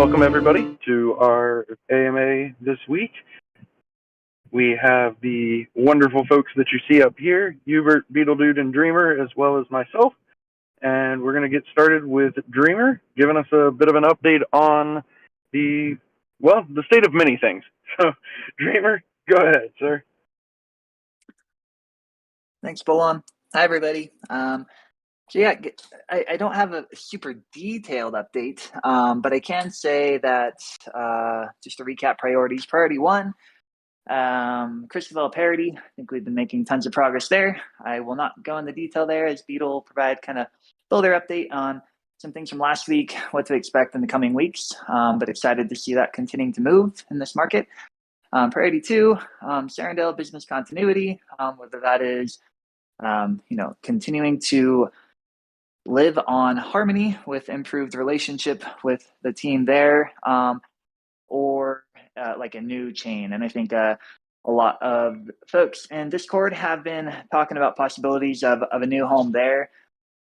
Welcome, everybody, to our AMA this week. We have the wonderful folks that you see up here, Hubert, Beetledude, and Dreamer, as well as myself. And we're going to get started with Dreamer, giving us a bit of an update on the state of many things. So, Dreamer, go ahead, sir. Thanks, Bolon. Hi, everybody. I don't have a super detailed update, but I can say that just to recap priorities. Priority one, Christabel parity. I think we've been making tons of progress there. I will not go into detail there as Beetle will provide kind of builder update on some things from last week, what to expect in the coming weeks, but excited to see that continuing to move in this market. Priority two, Serendale business continuity, whether that is continuing to live on Harmony with improved relationship with the team there, or like a new chain. And I think a lot of folks in Discord have been talking about possibilities of a new home there.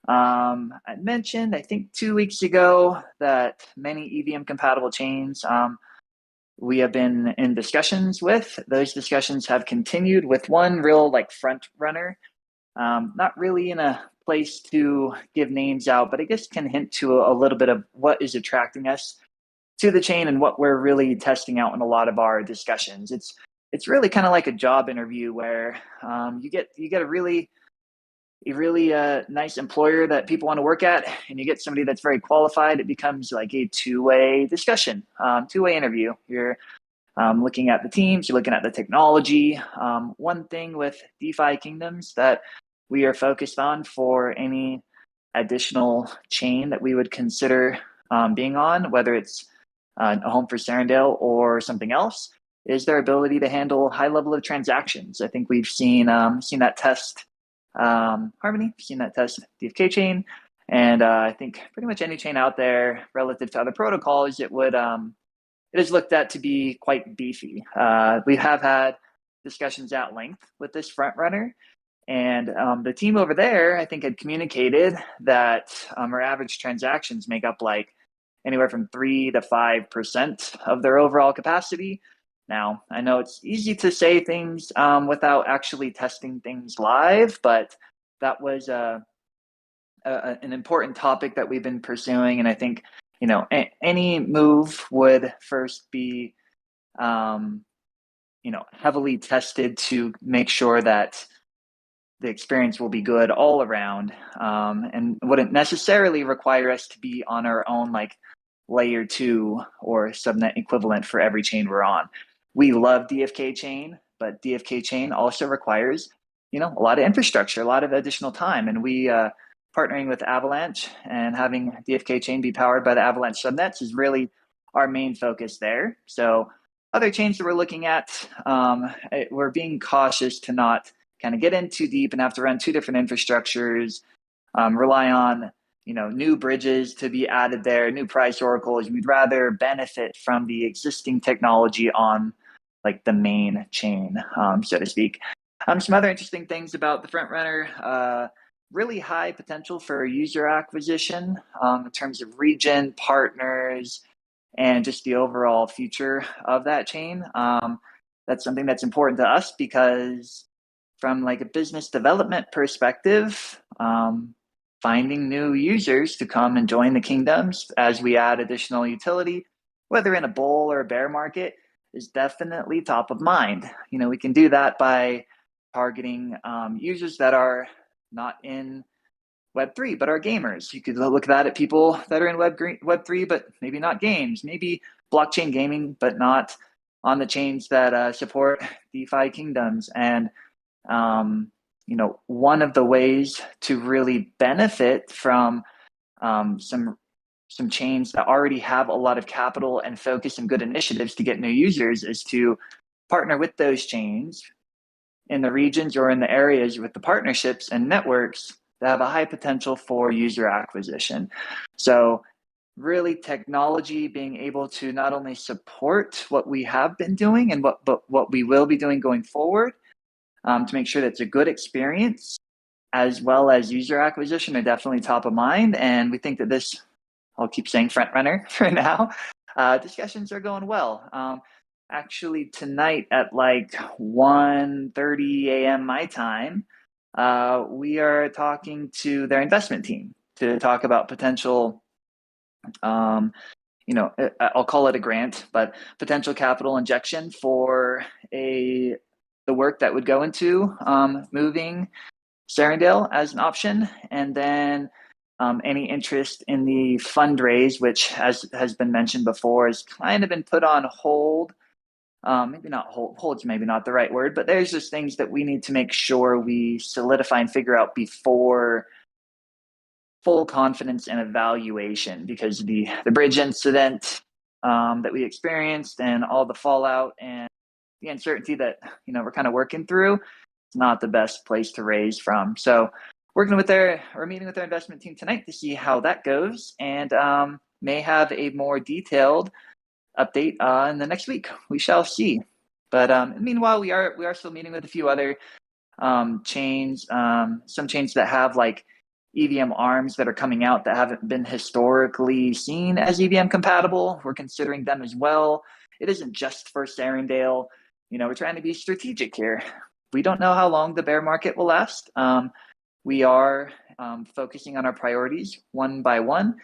I mentioned, I think 2 weeks ago, that many EVM compatible chains we have been in discussions with. Those discussions have continued with one real front runner. Not really in a place to give names out, but I guess can hint to a little bit of what is attracting us to the chain and what we're really testing out in a lot of our discussions. It's really kind of like a job interview where you get a really nice employer that people want to work at, and you get somebody that's very qualified. It becomes like a two-way discussion, two-way interview. You're looking at the teams, you're looking at the technology. One thing with DeFi kingdoms that we are focused on for any additional chain that we would consider being on, whether it's a home for Serendale or something else, is their ability to handle high level of transactions. I think we've seen that test Harmony, seen that test DFK chain, and I think pretty much any chain out there relative to other protocols, it is looked at to be quite beefy. We have had discussions at length with this front runner. And the team over there, I think, had communicated that our average transactions make up anywhere from 3 to 5% of their overall capacity. Now, I know it's easy to say things without actually testing things live, but that was an important topic that we've been pursuing. And I think, any move would first be, heavily tested to make sure that the experience will be good all around, and wouldn't necessarily require us to be on our own layer 2 or subnet equivalent for every chain we're on. We love DFK chain, but DFK chain also requires a lot of infrastructure, a lot of additional time, and we partnering with Avalanche and having DFK chain be powered by the Avalanche subnets is really our main focus there. So other chains that we're looking at, we're being cautious to not kind of get in too deep and have to run two different infrastructures, rely on new bridges to be added there, new price oracles. We'd rather benefit from the existing technology on the main chain, so to speak. Some other interesting things about the front runner, really high potential for user acquisition in terms of region, partners, and just the overall future of that chain. That's something that's important to us because from a business development perspective, finding new users to come and join the kingdoms as we add additional utility, whether in a bull or a bear market, is definitely top of mind. We can do that by targeting users that are not in Web3 but are gamers. You could look at people that are in Web3 but maybe not games, maybe blockchain gaming but not on the chains that support DeFi kingdoms. And one of the ways to really benefit from some chains that already have a lot of capital and focus and good initiatives to get new users is to partner with those chains in the regions or in the areas with the partnerships and networks that have a high potential for user acquisition. So really technology being able to not only support what we have been doing and what we will be doing going forward, to make sure that it's a good experience, as well as user acquisition, are definitely top of mind. And we think that this, I'll keep saying front runner for now, Discussions are going well. Actually, tonight at like 1:30 a.m. my time, we are talking to their investment team to talk about potential, I'll call it a grant, but potential capital injection for the work that would go into moving Sarandale as an option, and then any interest in the fundraise, which has been mentioned before, has kind of been put on hold. Maybe not hold's maybe not the right word, but there's just things that we need to make sure we solidify and figure out before full confidence and evaluation, because the bridge incident that we experienced and all the fallout and the uncertainty that we're kind of working through, it's not the best place to raise from. So meeting with their investment team tonight to see how that goes, and may have a more detailed update in the next week. We shall see. But meanwhile, we are still meeting with a few other chains, some chains that have like EVM arms that are coming out that haven't been historically seen as EVM compatible. We're considering them as well. It isn't just for Sarandale. We're trying to be strategic here. We don't know how long the bear market will last. We are focusing on our priorities one by one,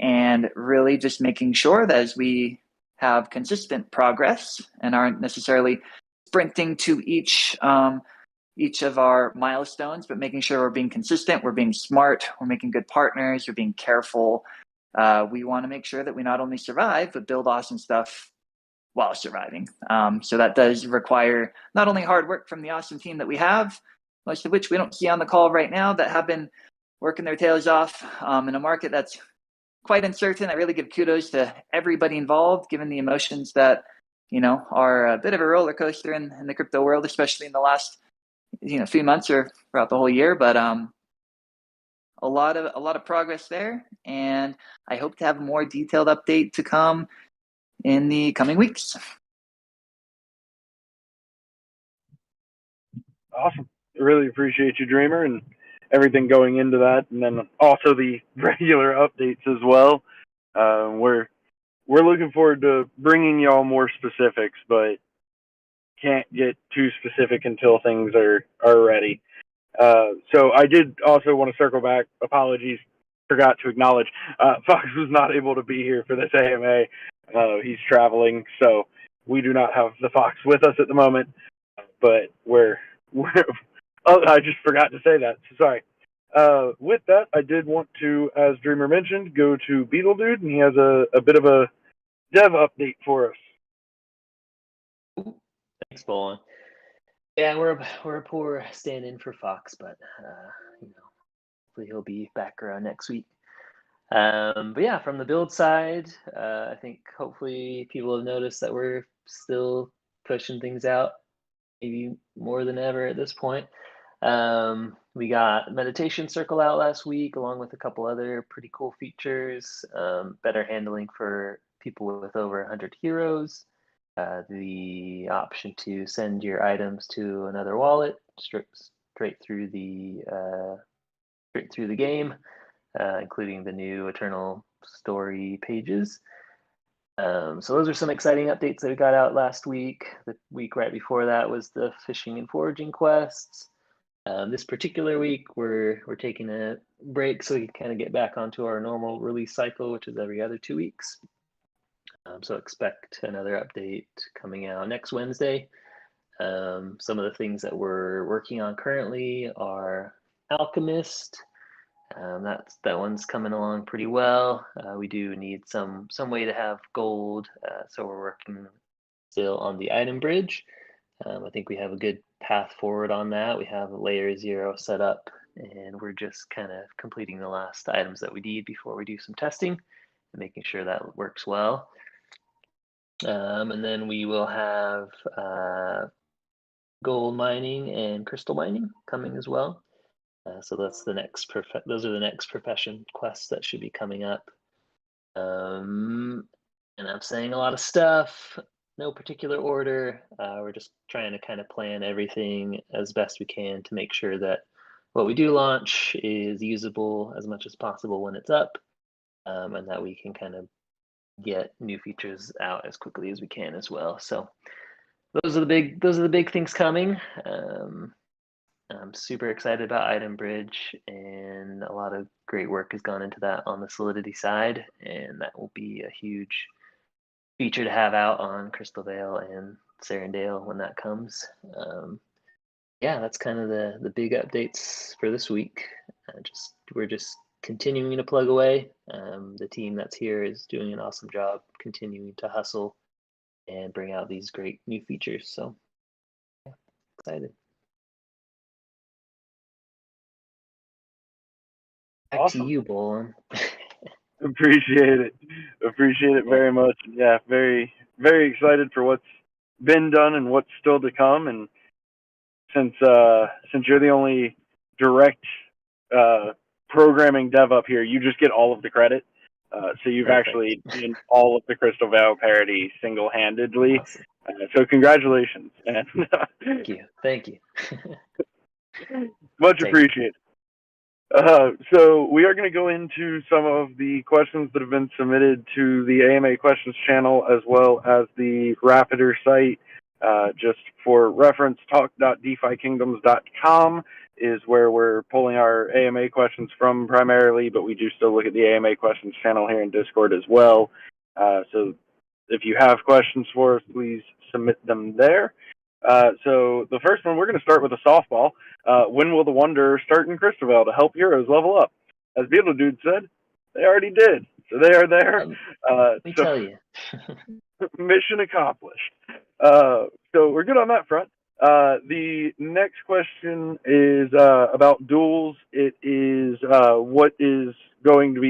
and really just making sure that as we have consistent progress and aren't necessarily sprinting to each of our milestones, but making sure we're being consistent, we're being smart, we're making good partners, we're being careful. We want to make sure that we not only survive, but build awesome stuff while surviving. So that does require not only hard work from the awesome team that we have, most of which we don't see on the call right now, that have been working their tails off in a market that's quite uncertain. I really give kudos to everybody involved, given the emotions that are a bit of a roller coaster in the crypto world, especially in the last few months or throughout the whole year. But a lot of progress there, and I hope to have a more detailed update to come in the coming weeks. Awesome. Really appreciate you, Dreamer, and everything going into that, and then also the regular updates as well. We're looking forward to bringing y'all more specifics, but can't get too specific until things are ready. So I did also want to circle back. Apologies, forgot to acknowledge. Fox was not able to be here for this AMA. He's traveling, so we do not have the Fox with us at the moment. But we're oh, I just forgot to say that. Sorry. With that, I did want to, as Dreamer mentioned, go to Beetle Dude, and he has a bit of a dev update for us. Thanks, Bolin. Yeah, we're a poor stand-in for Fox, but hopefully he'll be back around next week. But yeah, from the build side, I think hopefully people have noticed that we're still pushing things out, maybe more than ever at this point. We got Meditation Circle out last week, along with a couple other pretty cool features, better handling for people with over 100 heroes, the option to send your items to another wallet straight through the game, including the new Eternal Story pages. So those are some exciting updates that we got out last week. The week right before that was the fishing and foraging quests. This particular week, we're taking a break so we can kind of get back onto our normal release cycle, which is every other 2 weeks. So expect another update coming out next Wednesday. Some of the things that we're working on currently are Alchemist. That one's coming along pretty well. We do need some way to have gold, so we're working still on the item bridge. I think we have a good path forward on that. We have layer 0 set up, and we're just kind of completing the last items that we need before we do some testing and making sure that works well. And then we will have gold mining and crystal mining coming as well. So that's those are the next profession quests that should be coming up. And I'm saying a lot of stuff, no particular order. We're just trying to kind of plan everything as best we can to make sure that what we do launch is usable as much as possible when it's up, and that we can kind of get new features out as quickly as we can as well. So those are the big things coming. I'm super excited about Item Bridge, and a lot of great work has gone into that on the Solidity side, and that will be a huge feature to have out on Crystal Vale and Serendale when that comes. Yeah, that's kind of the big updates for this week. We're just continuing to plug away. The team that's here is doing an awesome job continuing to hustle and bring out these great new features. So yeah, excited. Back Awesome. to you, Bolin. Appreciate it. Appreciate it very much. Yeah, very, very excited for what's been done and what's still to come. And since you're the only direct programming dev up here, you just get all of the credit. So you've Perfect. actually done all of the Crystal Vale parody single-handedly. Awesome. So congratulations. And Thank you. Much appreciated. So we are going to go into some of the questions that have been submitted to the AMA questions channel as well as the Rapider site. Just for reference, talk.defykingdoms.com is where we're pulling our AMA questions from primarily, but we do still look at the AMA questions channel here in Discord as well. So if you have questions for us, please submit them there. So the first one, we're going to start with a softball. When will the Wanderer start in Crystal Vale to help heroes level up? As Beetledude said, they already did. So they are there. Let me tell you. Mission accomplished. So we're good on that front. The next question is about duels. It is what is going to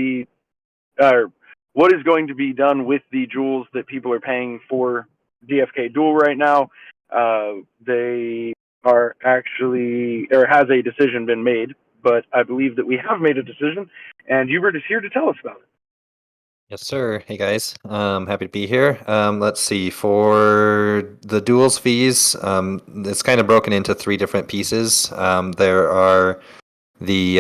be done with the jewels that people are paying for DFK Duel right now. They are actually, or has a decision been made, but I believe that we have made a decision, and Hubert is here to tell us about it. Yes, sir. Hey, guys. Happy to be here. Let's see. For the duels fees, it's kind of broken into three different pieces. There are the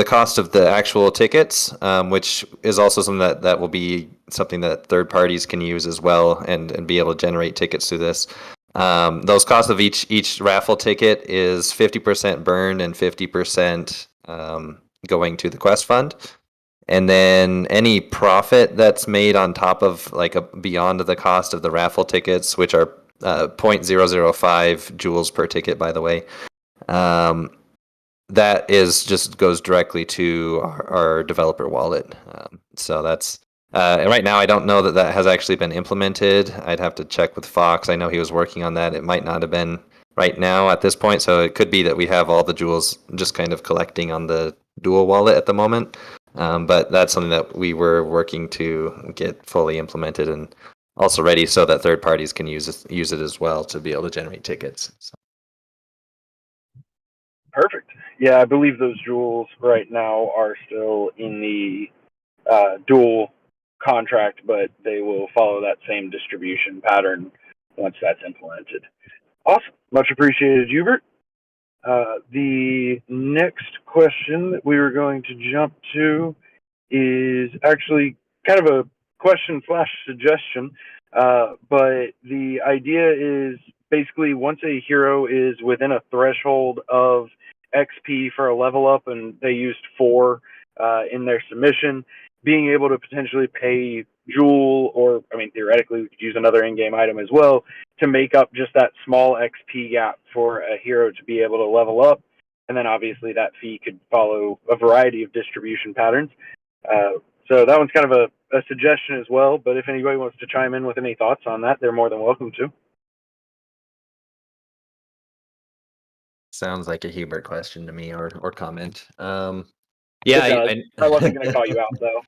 cost of the actual tickets, which is also something that will be something that third parties can use as well and be able to generate tickets through this. Those costs of each raffle ticket is 50% burned and 50% going to the quest fund. And then any profit that's made on top of beyond the cost of the raffle tickets, which are 0.005 joules per ticket, by the way, that just goes directly to our developer wallet. So that's right now. I don't know that has actually been implemented. I'd have to check with Fox. I know he was working on that. It might not have been right now at this point. So it could be that we have all the jewels just kind of collecting on the dual wallet at the moment. But that's something that we were working to get fully implemented and also ready so that third parties can use it as well to be able to generate tickets. So. Perfect. Yeah, I believe those jewels right now are still in the dual contract, but they will follow that same distribution pattern once that's implemented. Awesome. Much appreciated, Hubert. The next question that we were going to jump to is actually kind of a question / suggestion, but the idea is basically once a hero is within a threshold of XP for a level up, and they used 4 in their submission, being able to potentially pay Jewel, or I mean theoretically we could use another in-game item as well, to make up just that small XP gap for a hero to be able to level up. And then obviously that fee could follow a variety of distribution patterns. So that one's kind of a suggestion as well, but if anybody wants to chime in with any thoughts on that, they're more than welcome to. Sounds like a Hubert question to me, or comment. I wasn't going to call you out though.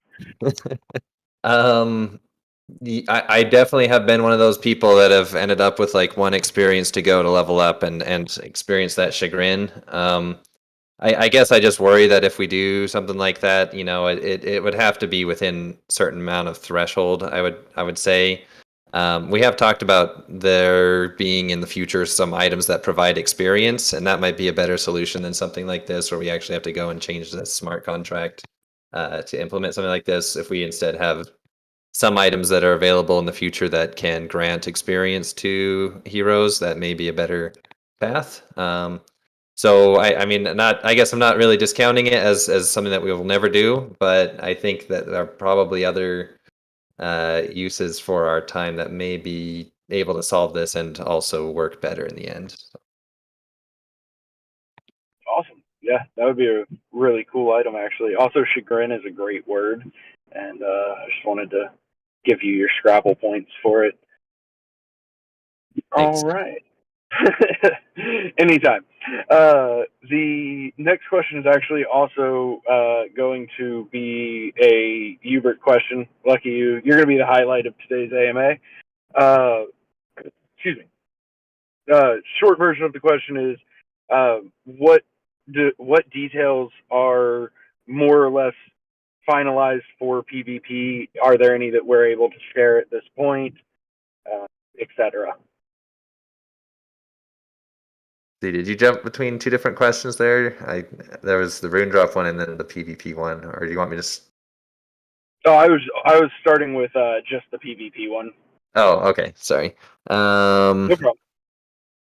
I definitely have been one of those people that have ended up with one experience to go to level up and experience that chagrin. I guess I just worry that if we do something like that, it would have to be within a certain amount of threshold. I would say. We have talked about there being in the future some items that provide experience, and that might be a better solution than something like this, where we actually have to go and change the smart contract to implement something like this. If we instead have some items that are available in the future that can grant experience to heroes, that may be a better path. So I mean, I guess I'm not really discounting it as something that we will never do, but I think that there are probably other uses for our time that may be able to solve this and also work better in the end. Awesome. Yeah, that would be a really cool item, actually. Also, chagrin is a great word, and I just wanted to give you your Scrabble points for it. Thanks. All right. Anytime. The next question is actually also going to be a Hubert question. Lucky you. You're going to be the highlight of today's AMA. Excuse me. Short version of the question is, what details are more or less finalized for PvP? Are there any that we're able to share at this point, etc.? Did you jump between two different questions there? There was the rune drop one and then the PvP one, or do you want me to? Oh, I was starting with just the PvP one. Oh, okay. Sorry. No problem.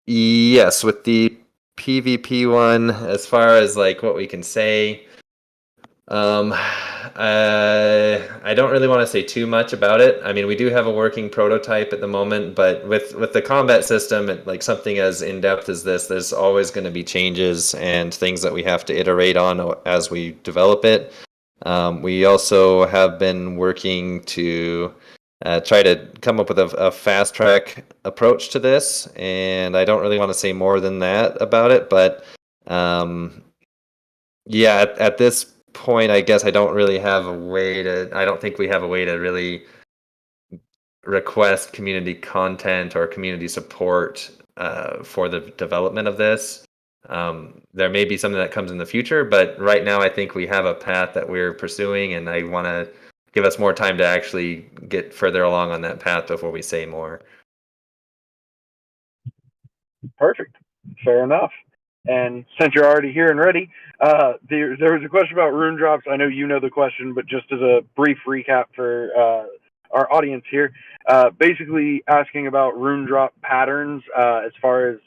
Yes, with the PvP one, as far as like what we can say, I don't really want to say too much about it. I mean, we do have a working prototype at the moment, but with the combat system, like something as in depth as this, there's always going to be changes and things that we have to iterate on as we develop it. We also have been working to try to come up with a fast track approach to this, and I don't really want to say more than that about it, but yeah, at this point, I guess I don't really have a way to. I don't think we have a way to really request community content or community support for the development of this. There may be something that comes in the future, but right now I think we have a path that we're pursuing, and I want to give us more time to actually get further along on that path before we say more. Perfect. Fair enough. And since you're already here and ready, there was a question about rune drops. I know you know the question, but just as a brief recap for our audience here, basically asking about rune drop patterns as far as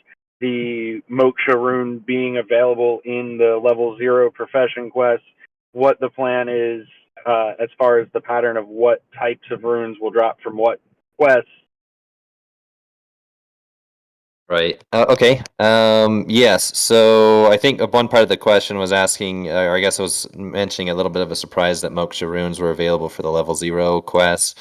the Moksha rune being available in the level 0 profession quests, what the plan is as far as the pattern of what types of runes will drop from what quests. Right. Okay. Yes. So I think one part of the question was asking, or I guess I was mentioning a little bit of a surprise that Moksha runes were available for the level 0 quests.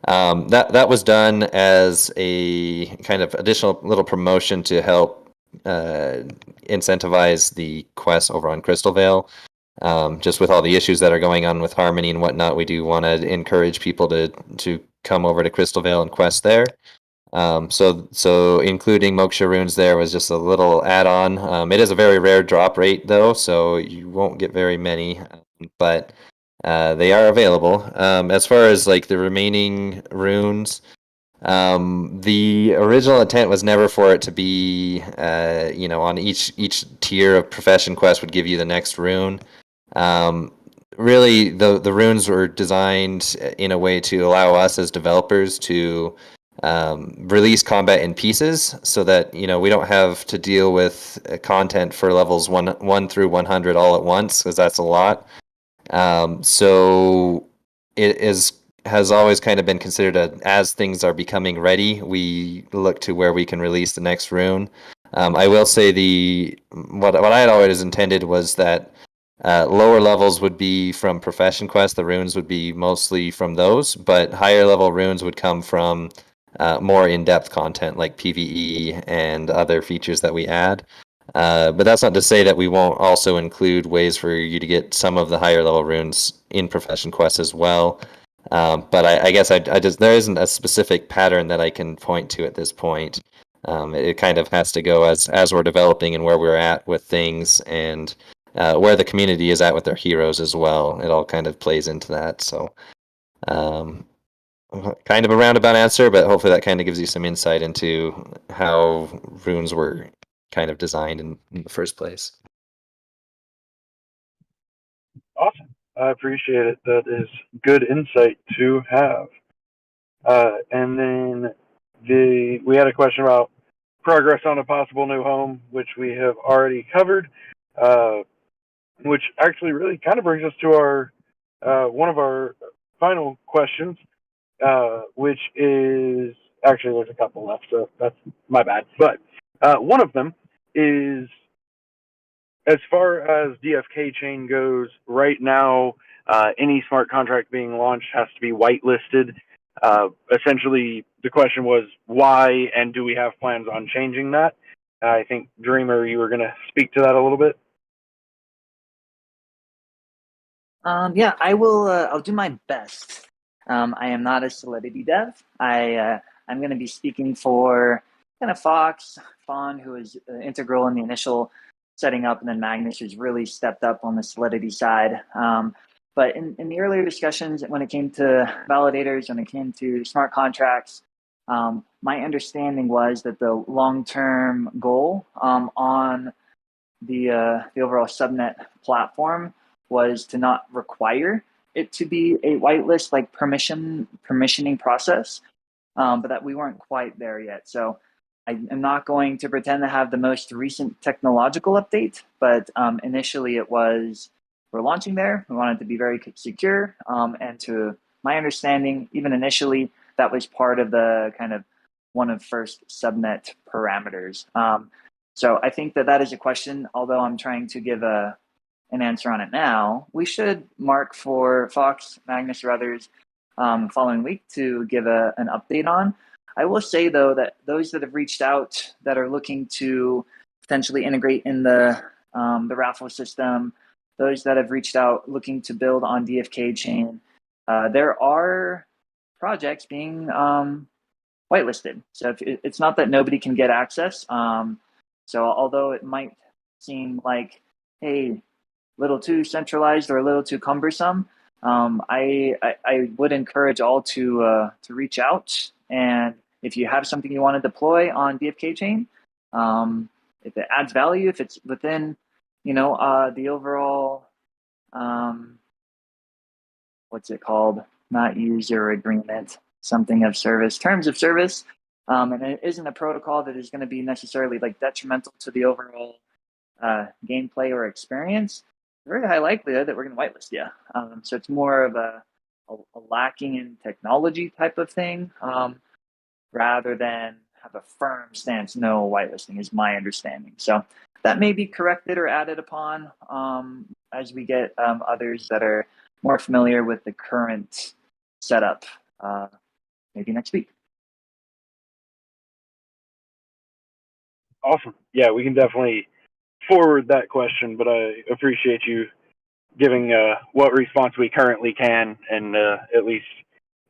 That was done as a kind of additional little promotion to help incentivize the quests over on Crystal Vale. Just with all the issues that are going on with Harmony and whatnot, we do want to encourage people to come over to Crystal Vale and quest there. So including Moksha runes there was just a little add-on. It is a very rare drop rate though, so you won't get very many, but they are available. As far as like the remaining runes, the original intent was never for it to be, on each tier of profession quest would give you the next rune. Really, the runes were designed in a way to allow us as developers to release combat in pieces so that we don't have to deal with content for levels 1 through 100 all at once, because that's a lot. So it has always kind of been considered as things are becoming ready, we look to where we can release the next rune. I will say what I had always intended was that lower levels would be from profession quests, the runes would be mostly from those, but higher level runes would come from more in-depth content like PvE and other features that we add. But that's not to say that we won't also include ways for you to get some of the higher level runes in profession quests as well. But I guess there isn't a specific pattern that I can point to at this point. It kind of has to go as we're developing and where we're at with things, and where the community is at with their heroes as well. It all kind of plays into that. So kind of a roundabout answer, but hopefully that kind of gives you some insight into how runes were kind of designed in the first place. Awesome. I appreciate it. That is good insight to have. And then we had a question about progress on a possible new home, which we have already covered, which actually really kind of brings us to our one of our final questions, which is actually there's a couple left, so that's my bad. But one of them is, as far as DFK chain goes, right now, any smart contract being launched has to be whitelisted. Essentially, the question was why, and do we have plans on changing that? I think, Dreamer, you were going to speak to that a little bit. Yeah, I will. I'll do my best. I am not a Solidity dev. I'm going to be speaking for kind of Fox, Fawn, who was integral in the initial setting up, and then Magnus, who's really stepped up on the Solidity side. But in the earlier discussions, when it came to validators, when it came to smart contracts, my understanding was that the long-term goal on the overall subnet platform was to not require it to be a whitelist like permissioning process, but that we weren't quite there yet. So I am not going to pretend to have the most recent technological update, but initially it was, we're launching there. We want it to be very secure. And to my understanding, even initially, that was part of the kind of one of first subnet parameters. So I think that is a question, although I'm trying to give an answer on it now. We should mark for Fox, Magnus, or others following week to give an update on. I will say, though, that those that have reached out that are looking to potentially integrate in the raffle system, those that have reached out looking to build on DFK chain, there are projects being whitelisted. So it's not that nobody can get access. So although it might seem like, hey, a little too centralized or a little too cumbersome, I would encourage all to reach out. And if you have something you want to deploy on DFK chain, if it adds value, if it's within, the overall, what's it called? Not user agreement, something of service, terms of service. And it isn't a protocol that is going to be necessarily like detrimental to the overall gameplay or experience. Very high likelihood that we're going to whitelist you. So it's more of a lacking in technology type of thing, rather than have a firm stance. No whitelisting is my understanding. So that may be corrected or added upon as we get others that are more familiar with the current setup, maybe next week. Awesome. Yeah, we can definitely forward that question, but I appreciate you giving what response we currently can and at least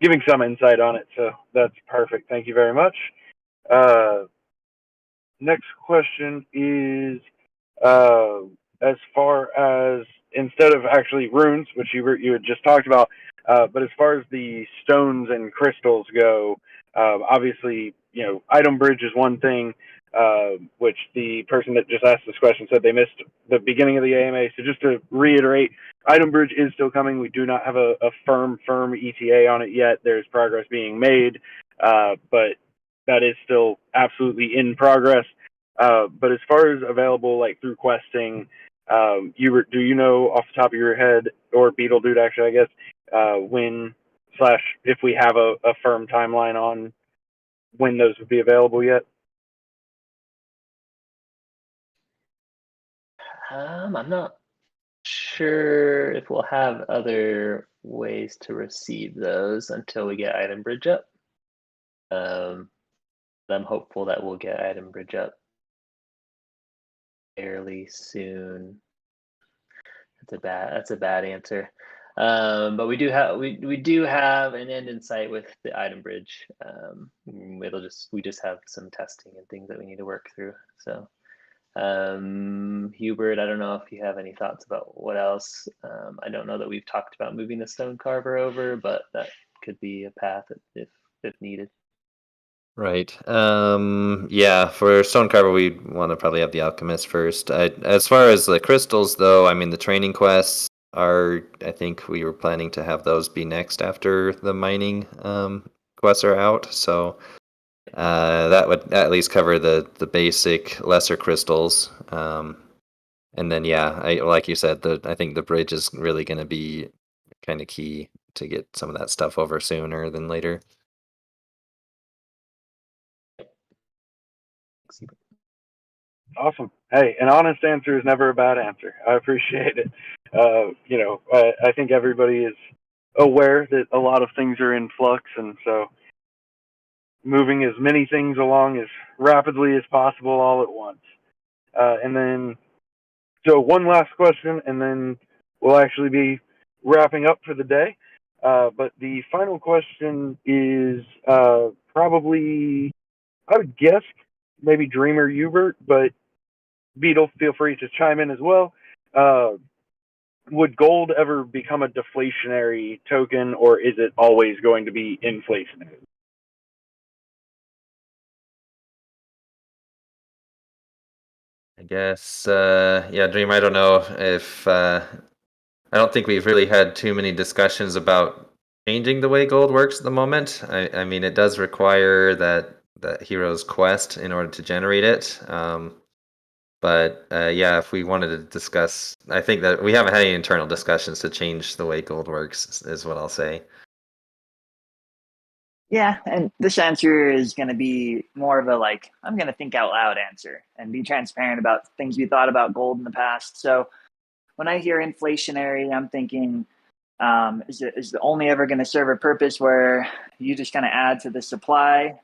giving some insight on it. So that's perfect. Thank you very much. Next question is, as far as, instead of actually runes, which you had just talked about, but as far as the stones and crystals go, obviously, item bridge is one thing, which the person that just asked this question said they missed the beginning of the AMA. So just to reiterate, item bridge is still coming. We do not have a firm ETA on it yet. There's progress being made, but that is still absolutely in progress. But as far as available, like through questing, do you know off the top of your head, or Beetle Dude actually, I guess, when / if we have a firm timeline on when those would be available yet? I'm not sure if we'll have other ways to receive those until we get item bridge up. I'm hopeful that we'll get item bridge up fairly soon. That's a bad answer. But we do have an end in sight with the item bridge. We just have some testing and things that we need to work through. So Hubert, I don't know if you have any thoughts about what else. I don't know that we've talked about moving the stone carver over, but that could be a path if needed. Right. Yeah, for Stonecarver, we want to probably have the Alchemist first. As far as the crystals, though, I mean, the training quests are, I think we were planning to have those be next after the mining quests are out. So that would at least cover the basic lesser crystals. And then like you said, I think the bridge is really going to be kind of key to get some of that stuff over sooner than later. Awesome. Hey, an honest answer is never a bad answer. I appreciate it. I think everybody is aware that a lot of things are in flux, and so moving as many things along as rapidly as possible all at once. And then, so one last question, and then we'll actually be wrapping up for the day. But the final question is probably, I would guess, maybe Dreamer Hubert, but Beetle, feel free to chime in as well. Would gold ever become a deflationary token, or is it always going to be inflationary? I guess, Dream, I don't know if, I don't think we've really had too many discussions about changing the way gold works at the moment. I mean, it does require that hero's quest in order to generate it. If we wanted to discuss, I think that we haven't had any internal discussions to change the way gold works, is what I'll say. Yeah, and this answer is going to be more of a I'm going to think out loud answer and be transparent about things we thought about gold in the past. So when I hear inflationary, I'm thinking, is it only ever going to serve a purpose where you just kind of add to the supply?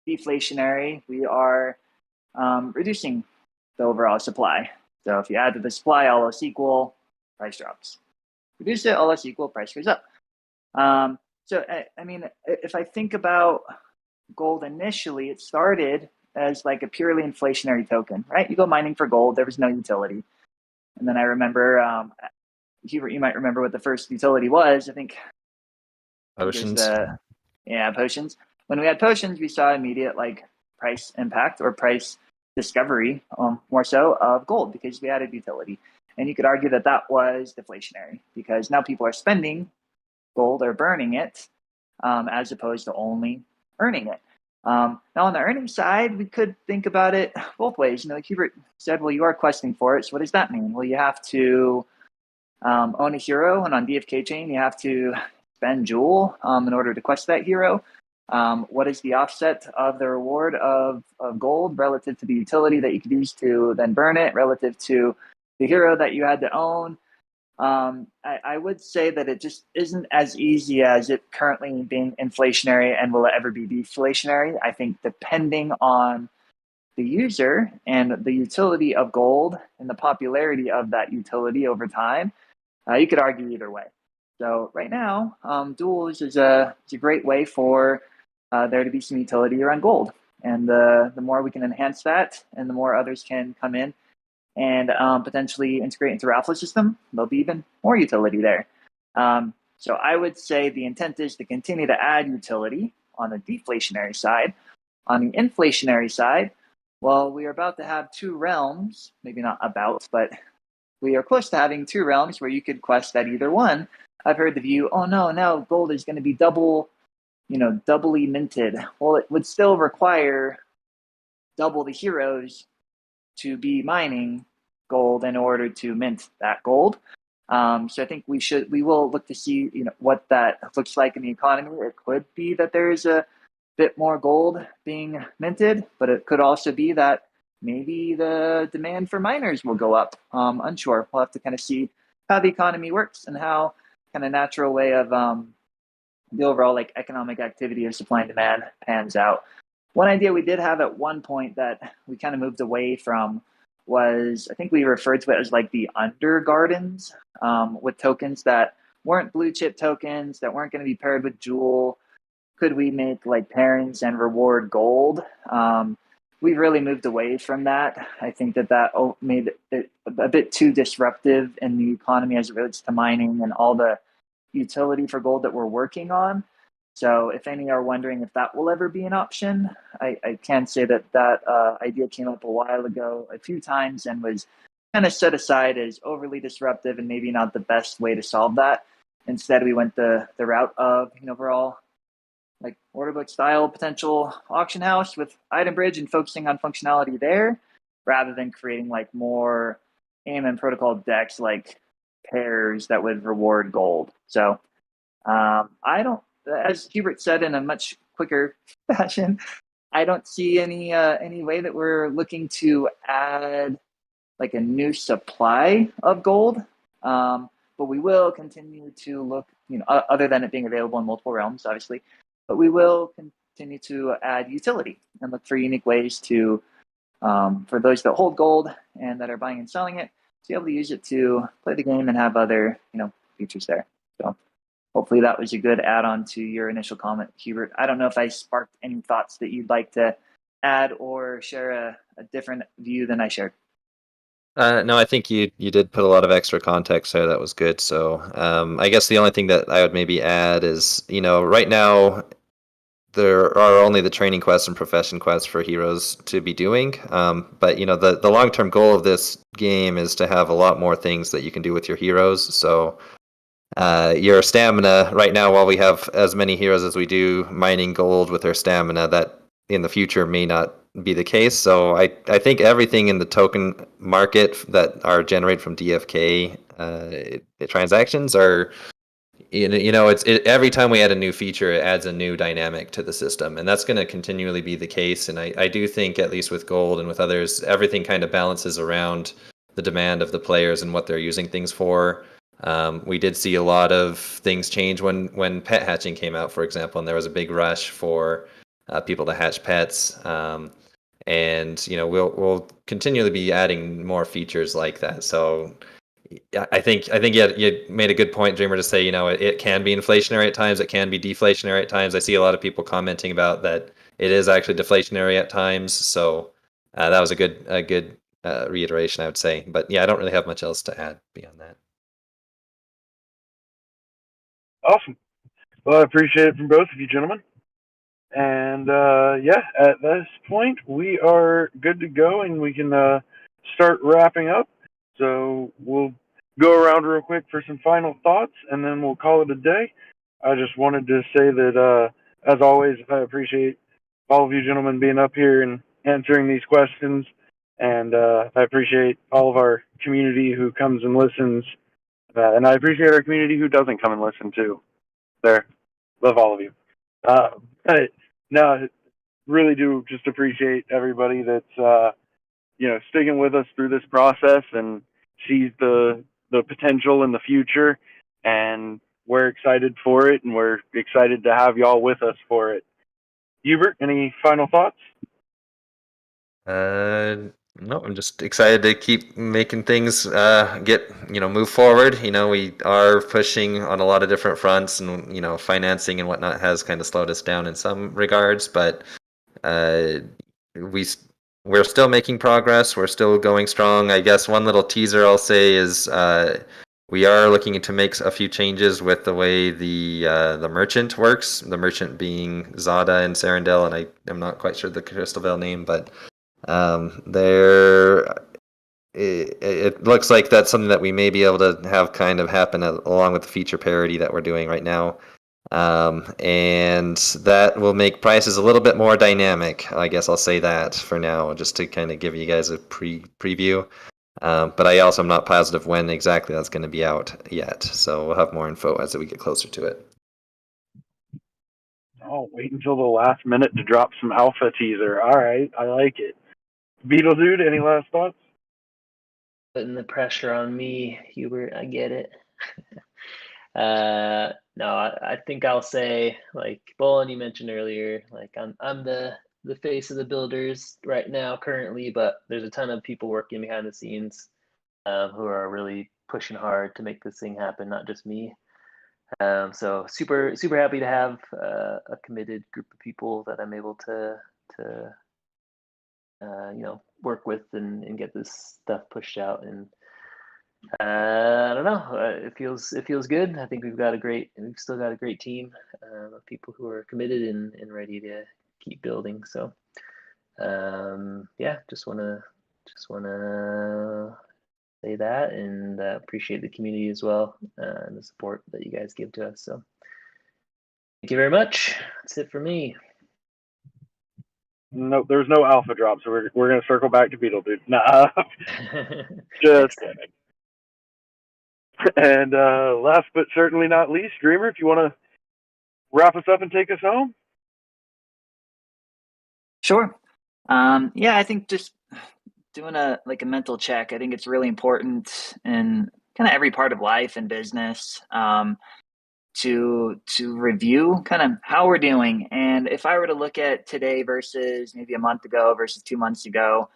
Deflationary, we are reducing the overall supply. So if you add to the supply, all else equal, price drops. Reduce it, all else equal, price goes up. So, I mean, if I think about gold initially, it started as like a purely inflationary token, right? You go mining for gold, there was no utility. And then I remember, Hubert, you might remember what the first utility was. I think Potions. Potions. When we had potions, we saw immediate price impact or price discovery, more so, of gold because we added utility. And you could argue that that was deflationary because now people are spending gold or burning it as opposed to only earning it. Now on the earning side, we could think about it both ways. Like Hubert said, well, you are questing for it. So what does that mean? Well, you have to own a hero, and on DFK chain, you have to spend Jewel in order to quest that hero. What is the offset of the reward of gold relative to the utility that you could use to then burn it, relative to the hero that you had to own? I would say that it just isn't as easy as it currently being inflationary, and will it ever be deflationary? I think depending on the user and the utility of gold and the popularity of that utility over time, you could argue either way. So right now, duels is a great way for there to be some utility around gold. And the more we can enhance that and the more others can come in and potentially integrate into our alpha system, there'll be even more utility there. So I would say the intent is to continue to add utility on the deflationary side. On the inflationary side, well, we are about to have two realms, maybe not about, but we are close to having two realms where you could quest at either one. I've heard the view, oh no, now gold is going to be doubly minted. Well, it would still require double the heroes to be mining gold in order to mint that gold. So I think we will look to see, what that looks like in the economy. It could be that there is a bit more gold being minted, but it could also be that maybe the demand for miners will go up. Unsure. We'll have to kind of see how the economy works and how kind of natural way of the overall economic activity of supply and demand pans out. One idea we did have at one point that we kind of moved away from was, I think we referred to it as the under gardens, with tokens that weren't blue chip tokens, that weren't going to be paired with Jewel. Could we make pairings and reward gold? We've really moved away from that. I think that made it a bit too disruptive in the economy as it relates to mining and all the utility for gold that we're working on. So if any are wondering if that will ever be an option, I can say that idea came up a while ago a few times and was kind of set aside as overly disruptive and maybe not the best way to solve that. Instead, we went the route of, we're all like order book style potential auction house with item bridge and focusing on functionality there, rather than creating like more AMM protocol decks like pairs that would reward gold. So I don't, as Hubert said in a much quicker fashion, I don't see any way that we're looking to add like a new supply of gold. But we will continue to look, other than it being available in multiple realms, obviously, but we will continue to add utility and look for unique ways to, for those that hold gold and that are buying and selling it, to be able to use it to play the game and have other, features there. So hopefully that was a good add-on to your initial comment, Hubert. I don't know if I sparked any thoughts that you'd like to add or share a different view than I shared. No, I think you did put a lot of extra context there. That was good. So I guess the only thing that I would maybe add is, right now there are only the training quests and profession quests for heroes to be doing. But the long-term goal of this game is to have a lot more things that you can do with your heroes. So your stamina right now, while we have as many heroes as we do mining gold with their stamina, that in the future may not be the case. So I think everything in the token market that are generated from DFK transactions are, every time we add a new feature, it adds a new dynamic to the system, and that's going to continually be the case. And I do think, at least with gold and with others, everything kind of balances around the demand of the players and what they're using things for. We did see a lot of things change when pet hatching came out, for example, and there was a big rush for people to hatch pets. And we'll continually be adding more features like that. So I think you made a good point, Dreamer, to say it can be inflationary at times, it can be deflationary at times. I see a lot of people commenting about that it is actually deflationary at times. So that was a good reiteration, I would say. But yeah, I don't really have much else to add beyond that. Awesome. Well, I appreciate it from both of you gentlemen. And at this point, we are good to go, and we can start wrapping up. So we'll go around real quick for some final thoughts, and then we'll call it a day. I just wanted to say that, as always, I appreciate all of you gentlemen being up here and answering these questions. And I appreciate all of our community who comes and listens. And I appreciate our community who doesn't come and listen, too. There. Love all of you. No, really do just appreciate everybody that's sticking with us through this process and sees the potential in the future, and we're excited for it, and we're excited to have y'all with us for it. Hubert, any final thoughts? No, I'm just excited to keep making things move forward. We are pushing on a lot of different fronts, and financing and whatnot has kind of slowed us down in some regards, but we're still making progress. We're still going strong. I guess one little teaser I'll say is we are looking to make a few changes with the way the merchant works. The merchant being Zada and Sarandel, and I'm not quite sure the Crystal Veil name, but it looks like that's something that we may be able to have kind of happen along with the feature parity that we're doing right now. And that will make prices a little bit more dynamic. I guess I'll say that for now, just to kind of give you guys a preview. But I also am not positive when exactly that's going to be out yet. So we'll have more info as we get closer to it. Oh, wait until the last minute to drop some alpha teaser. All right, I like it. Beetle Dude, any last thoughts? Putting the pressure on me, Hubert. I get it. No, I think I'll say, like Bolin, you mentioned earlier, like I'm the face of the builders right now currently, but there's a ton of people working behind the scenes who are really pushing hard to make this thing happen, not just me. So super happy to have a committed group of people that I'm able to work with and get this stuff pushed out. And I don't know, it feels good. I think we've still got a great team of people who are committed and ready to keep building. So just wanna say that, and appreciate the community as well, and the support that you guys give to us. So Thank you very much. That's it for me. Nope, there's no alpha drop, so we're gonna circle back to Beetle Dude. Nah, just kidding. And last but certainly not least, Dreamer, if you want to wrap us up and take us home. Sure. Yeah, I think just doing a mental check. I think it's really important in kind of every part of life and business to review kind of how we're doing. And if I were to look at today versus maybe a month ago versus 2 months ago,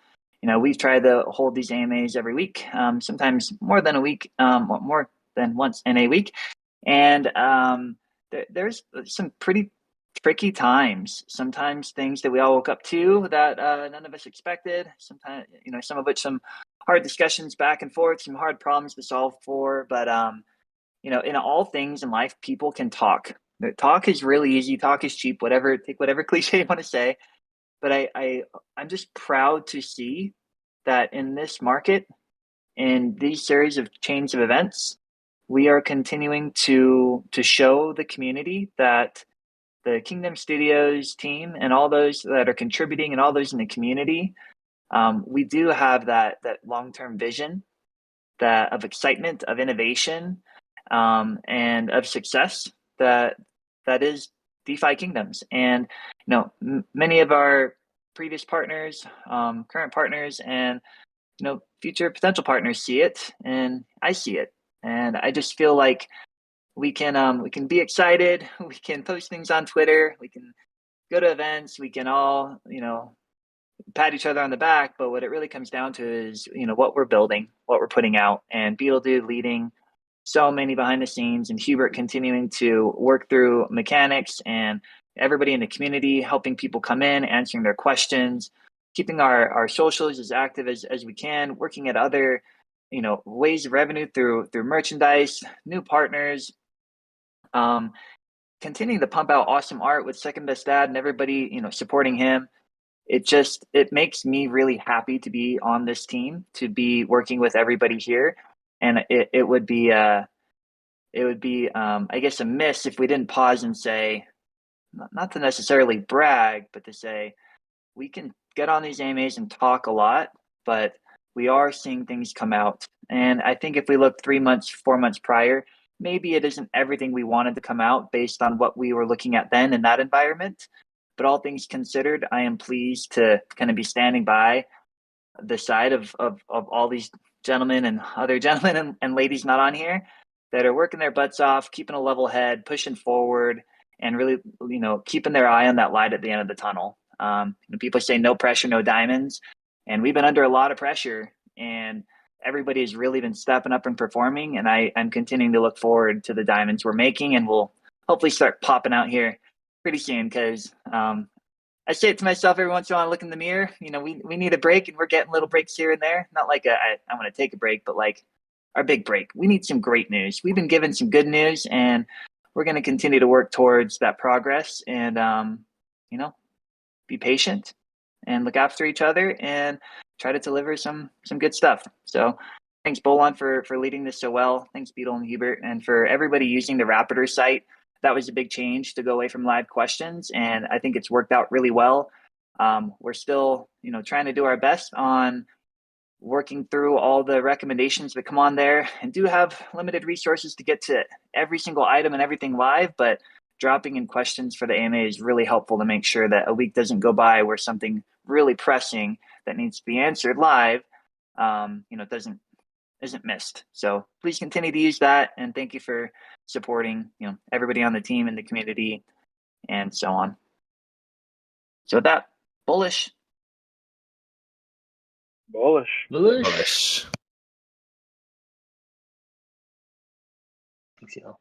we've tried to hold these AMAs every week, sometimes more than a week, more than once in a week. And there's some pretty tricky times. Sometimes things that we all woke up to that none of us expected. Sometimes, some of which some hard discussions back and forth, some hard problems to solve for. But in all things in life, people can talk. Talk is really easy. Talk is cheap. Take whatever cliche you want to say. But I'm just proud to see that in this market, in these series of chains of events, we are continuing to show the community that the Kingdom Studios team and all those that are contributing and all those in the community, we do have that long-term vision of excitement, of innovation, and of success that is DeFi Kingdoms. And many of our previous partners, current partners, and future potential partners see it, and I see it, and I just feel like we can be excited. We can post things on Twitter. We can go to events. We can all pat each other on the back. But what it really comes down to is what we're building, what we're putting out, and Beetle Dude leading so many behind the scenes, and Hubert continuing to work through mechanics, and everybody in the community helping people come in, answering their questions, keeping our socials as active as we can, working at other ways of revenue through merchandise, new partners, continuing to pump out awesome art with Second Best Dad and everybody supporting him. It makes me really happy to be on this team, to be working with everybody here, and it would be I guess a miss if we didn't pause and say, not to necessarily brag, but to say we can get on these AMAs and talk a lot, but we are seeing things come out. And I think if we look 3 months, 4 months prior, maybe it isn't everything we wanted to come out based on what we were looking at then in that environment. But all things considered, I am pleased to kind of be standing by the side of all these gentlemen and other gentlemen and ladies not on here that are working their butts off, keeping a level head, pushing forward, and really, keeping their eye on that light at the end of the tunnel. People say no pressure, no diamonds. And we've been under a lot of pressure, and everybody has really been stepping up and performing. And I'm continuing to look forward to the diamonds we're making, and we'll hopefully start popping out here pretty soon, because I say it to myself every once in a while. I look in the mirror, we need a break, and we're getting little breaks here and there. Not like I want to take a break, but like our big break. We need some great news. We've been given some good news, and we're going to continue to work towards that progress, and be patient and look after each other and try to deliver some good stuff. So thanks, Bolon, for leading this so well. Thanks, Beetle and Hubert, and for everybody using the Raptor site. That was a big change to go away from live questions, and I think it's worked out really well. We're still, trying to do our best on working through all the recommendations that come on there, and do have limited resources to get to every single item and everything live, but dropping in questions for the AMA is really helpful to make sure that a week doesn't go by where something really pressing that needs to be answered live, isn't missed. So please continue to use that, and thank you for supporting, everybody on the team and the community, and so on. So with that, bullish. Bullish. Thanks, y'all.